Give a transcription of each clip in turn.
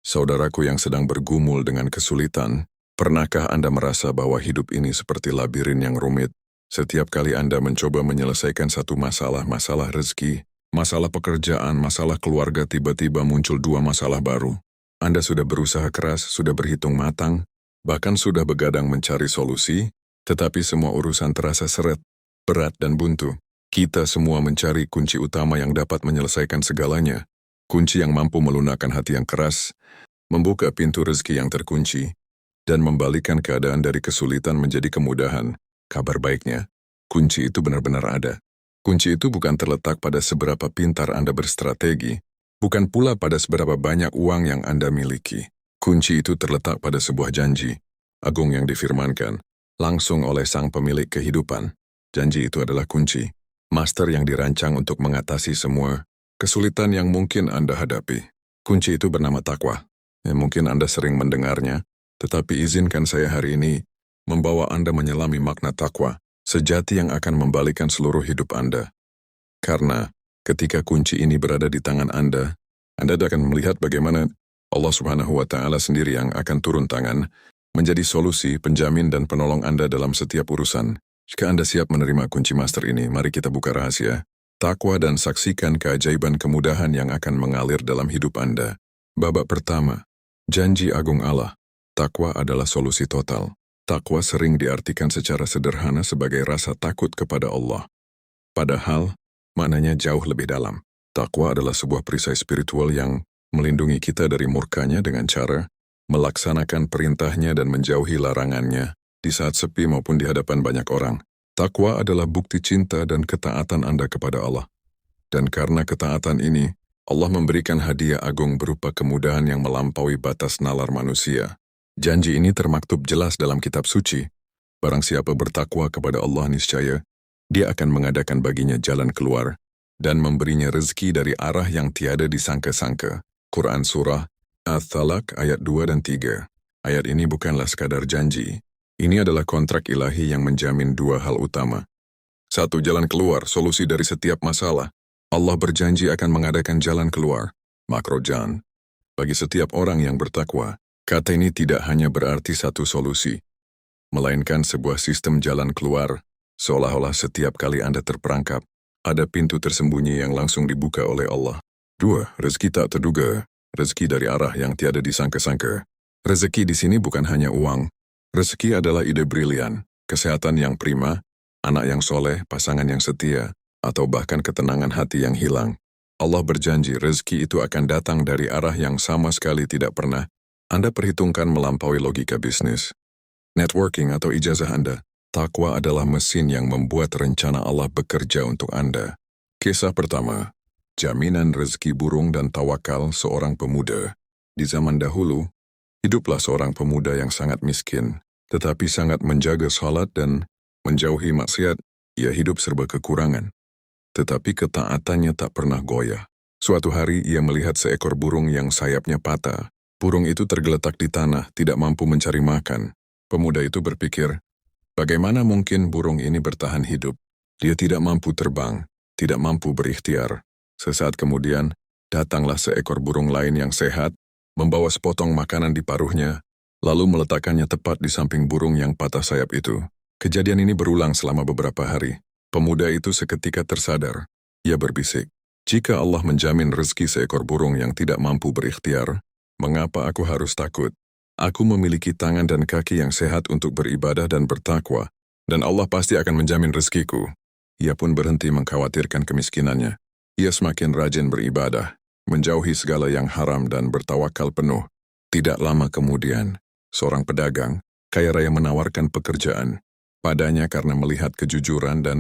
Saudaraku yang sedang bergumul dengan kesulitan, pernahkah Anda merasa bahwa hidup ini seperti labirin yang rumit? Setiap kali Anda mencoba menyelesaikan satu masalah rezeki, masalah pekerjaan, masalah keluarga, tiba-tiba muncul dua masalah baru. Anda sudah berusaha keras, sudah berhitung matang, bahkan sudah begadang mencari solusi, tetapi semua urusan terasa seret, berat dan buntu. Kita semua mencari kunci utama yang dapat menyelesaikan segalanya. Kunci yang mampu melunakkan hati yang keras, membuka pintu rezeki yang terkunci, dan membalikkan keadaan dari kesulitan menjadi kemudahan. Kabar baiknya, kunci itu benar-benar ada. Kunci itu bukan terletak pada seberapa pintar Anda berstrategi, bukan pula pada seberapa banyak uang yang Anda miliki. Kunci itu terletak pada sebuah janji agung yang difirmankan langsung oleh sang pemilik kehidupan. Janji itu adalah kunci, master yang dirancang untuk mengatasi semua kesulitan yang mungkin Anda hadapi. Kunci itu bernama takwa. Mungkin Anda sering mendengarnya, tetapi izinkan saya hari ini membawa Anda menyelami makna takwa sejati yang akan membalikkan seluruh hidup Anda. Karena ketika kunci ini berada di tangan Anda akan melihat bagaimana Allah Subhanahu wa Ta'ala sendiri yang akan turun tangan menjadi solusi, penjamin dan penolong Anda dalam setiap urusan. Jika Anda siap menerima kunci master ini, mari kita buka rahasia takwa dan saksikan keajaiban kemudahan yang akan mengalir dalam hidup Anda. Babak pertama, janji agung Allah. Takwa adalah solusi total. Takwa sering diartikan secara sederhana sebagai rasa takut kepada Allah. Padahal, maknanya jauh lebih dalam. Takwa adalah sebuah perisai spiritual yang melindungi kita dari murkanya dengan cara melaksanakan perintahnya dan menjauhi larangannya di saat sepi maupun di hadapan banyak orang. Takwa adalah bukti cinta dan ketaatan Anda kepada Allah. Dan karena ketaatan ini, Allah memberikan hadiah agung berupa kemudahan yang melampaui batas nalar manusia. Janji ini termaktub jelas dalam kitab suci. Barang siapa bertakwa kepada Allah niscaya, Dia akan mengadakan baginya jalan keluar dan memberinya rezeki dari arah yang tiada disangka-sangka. Quran Surah At-Talaq ayat 2 dan 3. Ayat ini bukanlah sekadar janji. Ini adalah kontrak ilahi yang menjamin dua hal utama. Satu, jalan keluar, solusi dari setiap masalah. Allah berjanji akan mengadakan jalan keluar, makrojan. Bagi setiap orang yang bertakwa, kata ini tidak hanya berarti satu solusi, melainkan sebuah sistem jalan keluar, seolah-olah setiap kali Anda terperangkap, ada pintu tersembunyi yang langsung dibuka oleh Allah. Dua, rezeki tak terduga, rezeki dari arah yang tiada disangka-sangka. Rezeki di sini bukan hanya uang. Rezeki adalah ide brilian, kesehatan yang prima, anak yang soleh, pasangan yang setia, atau bahkan ketenangan hati yang hilang. Allah berjanji rezeki itu akan datang dari arah yang sama sekali tidak pernah Anda perhitungkan melampaui logika bisnis, networking atau ijazah Anda. Takwa adalah mesin yang membuat rencana Allah bekerja untuk Anda. Kisah pertama, jaminan rezeki burung dan tawakal seorang pemuda. Di zaman dahulu, hiduplah seorang pemuda yang sangat miskin, tetapi sangat menjaga salat dan menjauhi maksiat. Ia hidup serba kekurangan, tetapi ketaatannya tak pernah goyah. Suatu hari ia melihat seekor burung yang sayapnya patah. Burung itu tergeletak di tanah, tidak mampu mencari makan. Pemuda itu berpikir, bagaimana mungkin burung ini bertahan hidup? Dia tidak mampu terbang, tidak mampu berikhtiar. Sesaat kemudian, datanglah seekor burung lain yang sehat, membawa sepotong makanan di paruhnya, lalu meletakkannya tepat di samping burung yang patah sayap itu. Kejadian ini berulang selama beberapa hari. Pemuda itu seketika tersadar. Ia berbisik, jika Allah menjamin rezeki seekor burung yang tidak mampu berikhtiar, mengapa aku harus takut? Aku memiliki tangan dan kaki yang sehat untuk beribadah dan bertakwa, dan Allah pasti akan menjamin rezekiku. Ia pun berhenti mengkhawatirkan kemiskinannya. Ia semakin rajin beribadah, menjauhi segala yang haram dan bertawakal penuh. Tidak lama kemudian, seorang pedagang kaya raya menawarkan pekerjaan padanya karena melihat kejujuran dan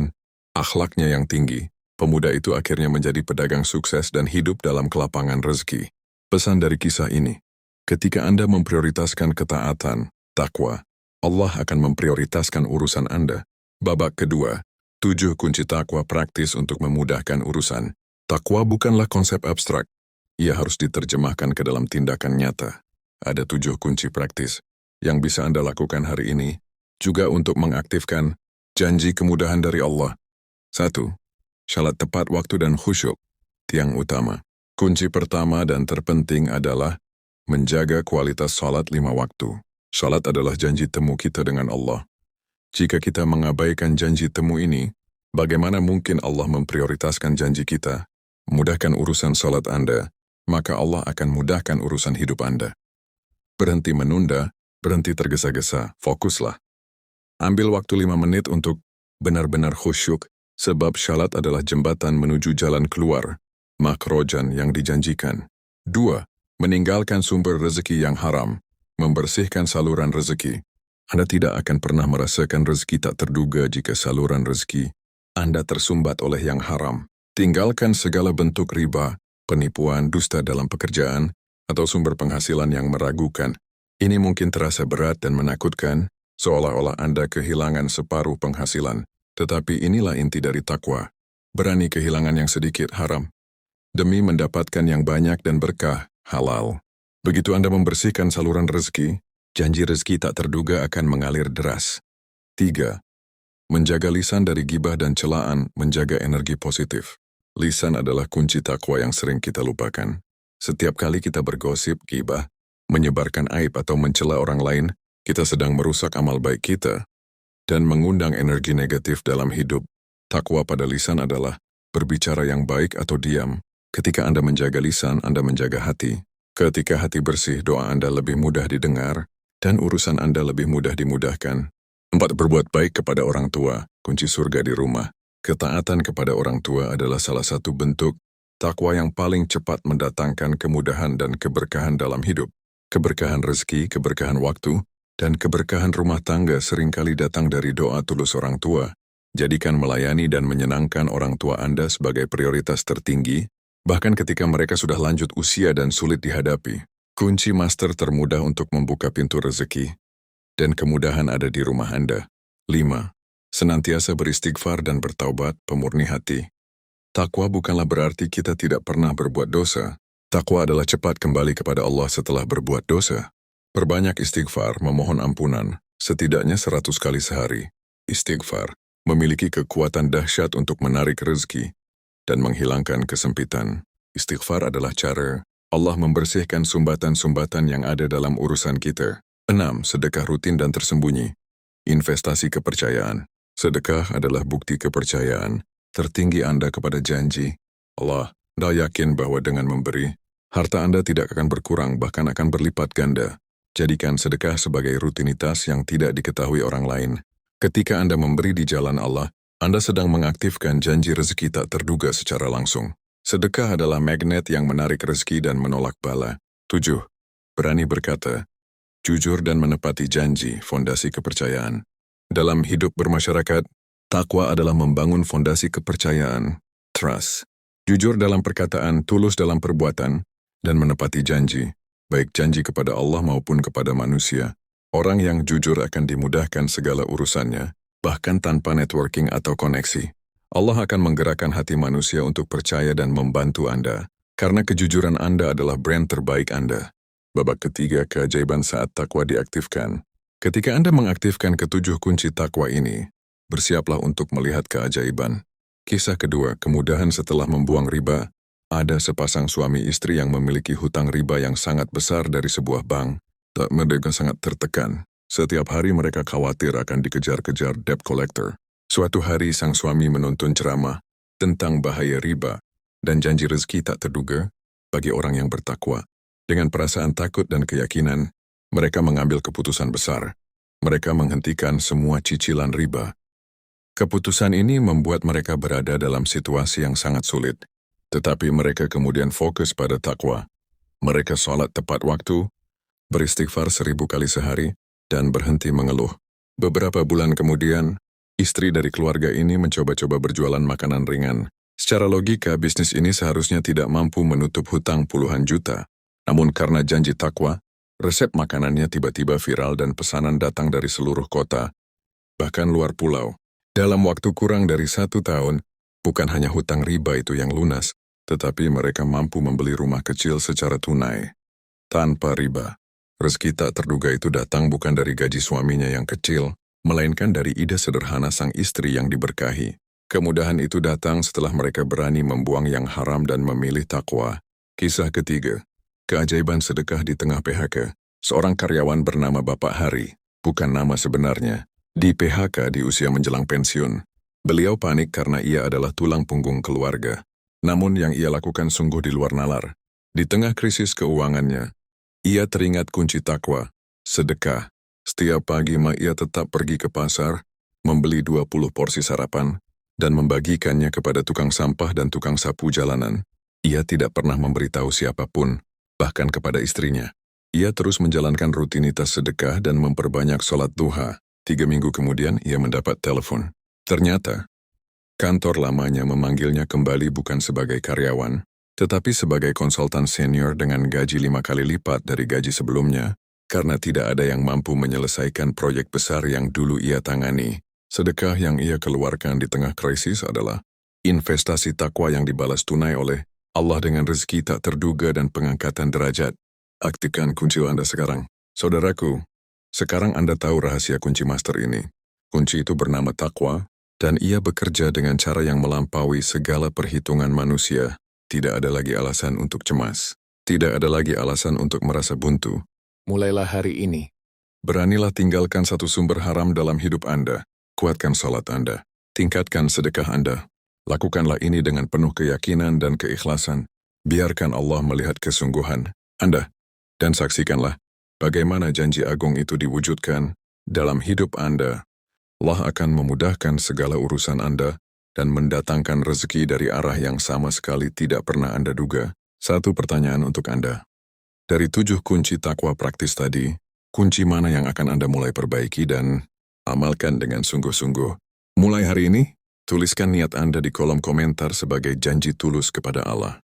akhlaknya yang tinggi. Pemuda itu akhirnya menjadi pedagang sukses dan hidup dalam kelapangan rezeki. Pesan dari kisah ini, ketika Anda memprioritaskan ketaatan, takwa, Allah akan memprioritaskan urusan Anda. Babak kedua, 7 kunci takwa praktis untuk memudahkan urusan. Takwa bukanlah konsep abstrak. Ia harus diterjemahkan ke dalam tindakan nyata. Ada 7 kunci praktis yang bisa Anda lakukan hari ini, juga untuk mengaktifkan janji kemudahan dari Allah. 1. Salat tepat waktu dan khusyuk. Tiang utama. Kunci pertama dan terpenting adalah menjaga kualitas salat 5 waktu. Salat adalah janji temu kita dengan Allah. Jika kita mengabaikan janji temu ini, bagaimana mungkin Allah memprioritaskan janji kita? Mudahkan urusan salat Anda, maka Allah akan mudahkan urusan hidup Anda. Berhenti menunda, berhenti tergesa-gesa, fokuslah. Ambil waktu 5 menit untuk benar-benar khusyuk, sebab salat adalah jembatan menuju jalan keluar, makrojan yang dijanjikan. 2. Meninggalkan sumber rezeki yang haram, membersihkan saluran rezeki. Anda tidak akan pernah merasakan rezeki tak terduga jika saluran rezeki Anda tersumbat oleh yang haram. Tinggalkan segala bentuk riba, penipuan, dusta dalam pekerjaan, atau sumber penghasilan yang meragukan. Ini mungkin terasa berat dan menakutkan, seolah-olah Anda kehilangan separuh penghasilan. Tetapi inilah inti dari takwa. Berani kehilangan yang sedikit haram, demi mendapatkan yang banyak dan berkah halal. Begitu Anda membersihkan saluran rezeki, janji rezeki tak terduga akan mengalir deras. 3. Menjaga lisan dari gibah dan celaan, menjaga energi positif. Lisan adalah kunci takwa yang sering kita lupakan. Setiap kali kita bergosip, gibah, menyebarkan aib atau mencela orang lain, kita sedang merusak amal baik kita dan mengundang energi negatif dalam hidup. Takwa pada lisan adalah berbicara yang baik atau diam. Ketika Anda menjaga lisan, Anda menjaga hati. Ketika hati bersih, doa Anda lebih mudah didengar, dan urusan Anda lebih mudah dimudahkan. 4. Berbuat baik kepada orang tua, kunci surga di rumah. Ketaatan kepada orang tua adalah salah satu bentuk takwa yang paling cepat mendatangkan kemudahan dan keberkahan dalam hidup. Keberkahan rezeki, keberkahan waktu, dan keberkahan rumah tangga seringkali datang dari doa tulus orang tua. Jadikan melayani dan menyenangkan orang tua Anda sebagai prioritas tertinggi, bahkan ketika mereka sudah lanjut usia dan sulit dihadapi. Kunci master termudah untuk membuka pintu rezeki dan kemudahan ada di rumah Anda. 5. Senantiasa beristighfar dan bertaubat, pemurni hati. Takwa bukanlah berarti kita tidak pernah berbuat dosa. Takwa adalah cepat kembali kepada Allah setelah berbuat dosa. Perbanyak istighfar, memohon ampunan, setidaknya 100 kali sehari. Istighfar memiliki kekuatan dahsyat untuk menarik rezeki dan menghilangkan kesempitan. Istighfar adalah cara Allah membersihkan sumbatan-sumbatan yang ada dalam urusan kita. 6. Sedekah rutin dan tersembunyi. Investasi kepercayaan. Sedekah adalah bukti kepercayaan tertinggi Anda kepada janji Allah. Anda yakin bahwa dengan memberi, harta Anda tidak akan berkurang, bahkan akan berlipat ganda. Jadikan sedekah sebagai rutinitas yang tidak diketahui orang lain. Ketika Anda memberi di jalan Allah, Anda sedang mengaktifkan janji rezeki tak terduga secara langsung. Sedekah adalah magnet yang menarik rezeki dan menolak bala. 7. Berani berkata, jujur dan menepati janji, fondasi kepercayaan. Dalam hidup bermasyarakat, takwa adalah membangun fondasi kepercayaan, trust. Jujur dalam perkataan, tulus dalam perbuatan, dan menepati janji, baik janji kepada Allah maupun kepada manusia. Orang yang jujur akan dimudahkan segala urusannya, bahkan tanpa networking atau koneksi. Allah akan menggerakkan hati manusia untuk percaya dan membantu Anda, karena kejujuran Anda adalah brand terbaik Anda. Babak ketiga, keajaiban saat takwa diaktifkan. Ketika Anda mengaktifkan ketujuh kunci takwa ini, bersiaplah untuk melihat keajaiban. Kisah kedua, kemudahan setelah membuang riba. Ada sepasang suami istri yang memiliki hutang riba yang sangat besar dari sebuah bank. Mereka sangat tertekan. Setiap hari mereka khawatir akan dikejar-kejar debt collector. Suatu hari sang suami menuntun ceramah tentang bahaya riba dan janji rezeki tak terduga bagi orang yang bertakwa. Dengan perasaan takut dan keyakinan, mereka mengambil keputusan besar. Mereka menghentikan semua cicilan riba. Keputusan ini membuat mereka berada dalam situasi yang sangat sulit. Tetapi mereka kemudian fokus pada takwa. Mereka sholat tepat waktu, beristighfar 1000 kali sehari, dan berhenti mengeluh. Beberapa bulan kemudian, istri dari keluarga ini mencoba-coba berjualan makanan ringan. Secara logika, bisnis ini seharusnya tidak mampu menutup hutang puluhan juta. Namun karena janji takwa, resep makanannya tiba-tiba viral dan pesanan datang dari seluruh kota, bahkan luar pulau. Dalam waktu kurang dari 1 tahun, bukan hanya hutang riba itu yang lunas, tetapi mereka mampu membeli rumah kecil secara tunai, tanpa riba. Rezeki tak terduga itu datang bukan dari gaji suaminya yang kecil, melainkan dari ide sederhana sang istri yang diberkahi. Kemudahan itu datang setelah mereka berani membuang yang haram dan memilih takwa. Kisah ketiga, Keajaiban sedekah di tengah PHK. Seorang karyawan bernama Bapak Hari, bukan nama sebenarnya, di PHK di usia menjelang pensiun. Beliau panik karena ia adalah tulang punggung keluarga. Namun yang ia lakukan sungguh di luar nalar. Di tengah krisis keuangannya, ia teringat kunci takwa, sedekah. Setiap pagi ia tetap pergi ke pasar, membeli 20 porsi sarapan, dan membagikannya kepada tukang sampah dan tukang sapu jalanan. Ia tidak pernah memberitahu siapapun, bahkan kepada istrinya. Ia terus menjalankan rutinitas sedekah dan memperbanyak sholat duha. 3 minggu kemudian ia mendapat telepon. Ternyata, kantor lamanya memanggilnya kembali bukan sebagai karyawan, tetapi sebagai konsultan senior dengan gaji 5 kali lipat dari gaji sebelumnya, karena tidak ada yang mampu menyelesaikan proyek besar yang dulu ia tangani. Sedekah yang ia keluarkan di tengah krisis adalah investasi takwa yang dibalas tunai oleh Allah dengan rezeki tak terduga dan pengangkatan derajat. Aktifkan kunci Anda sekarang. Saudaraku, sekarang Anda tahu rahasia kunci master ini. Kunci itu bernama takwa, dan ia bekerja dengan cara yang melampaui segala perhitungan manusia. Tidak ada lagi alasan untuk cemas. Tidak ada lagi alasan untuk merasa buntu. Mulailah hari ini. Beranilah tinggalkan satu sumber haram dalam hidup Anda. Kuatkan salat Anda. Tingkatkan sedekah Anda. Lakukanlah ini dengan penuh keyakinan dan keikhlasan. Biarkan Allah melihat kesungguhan Anda. Dan saksikanlah bagaimana janji agung itu diwujudkan dalam hidup Anda. Allah akan memudahkan segala urusan Anda dan mendatangkan rezeki dari arah yang sama sekali tidak pernah Anda duga. Satu pertanyaan untuk Anda. Dari 7 kunci takwa praktis tadi, kunci mana yang akan Anda mulai perbaiki dan amalkan dengan sungguh-sungguh? Mulai hari ini, tuliskan niat Anda di kolom komentar sebagai janji tulus kepada Allah.